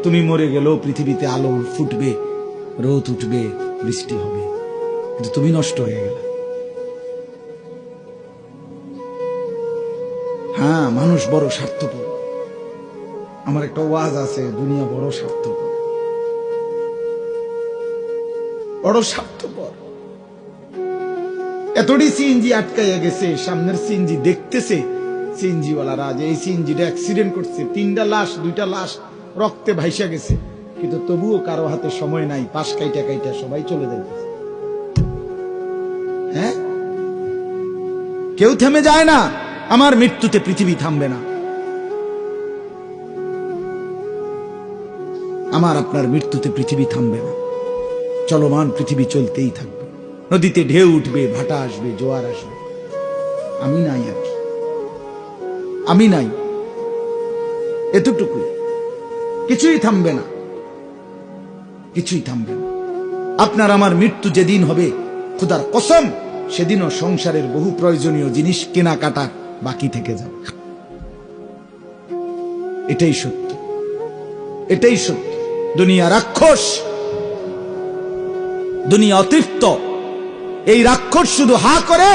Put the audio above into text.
তুমি মরে গেলেও পৃথিবীতে আলো ফুটবে, রোদ উঠবে, বৃষ্টি হবে, কিন্তু তুমি নষ্ট হয়ে গেলে। হ্যাঁ, মানুষ বড় স্বার্থপর। আমার একটা ওয়াজ আছে, দুনিয়া বড় স্বার্থপর, বড় স্বার্থপর। এতটি সিএনজি আটকাইয়া গেছে, সামনের সিএনজি দেখতেছে সিএনজিওয়ালারা যে এই সিএনজিটা অ্যাক্সিডেন্ট করছে, 3টা লাশ, 2টা লাশ রক্তে ভাইসা গেছে, কিন্তু তবুও কারো হাতে সময় নাই, পাশ কাইটা কাইটা সবাই চলে যাইতেছে। হ্যাঁ, কেউ থেমে যায় না। আমার মৃত্যুতে পৃথিবী থামবে না, আমার আপনার মৃত্যুতে পৃথিবী থামবে না। চলমান পৃথিবী চলতেই থাকবে। নদীতে ঢেউ উঠবে, ভাটা আসবে, জোয়ার আসবে, আমি নাই আর কি, আমি নাই, এতটুকুই। কিছুই থামবে না, কিছুই থামবে না। আপনার আমার মৃত্যু যেদিন হবে, খোদার কসম, সেদিনও সংসারের বহু প্রয়োজনীয় জিনিস কেনাকাটা বাকি থেকে যাবে। এটাই সত্য, এটাই সত্য। দুনিয়া রাক্ষস, দুনিয়া অতৃপ্ত। এই রাক্ষস শুধু হা করে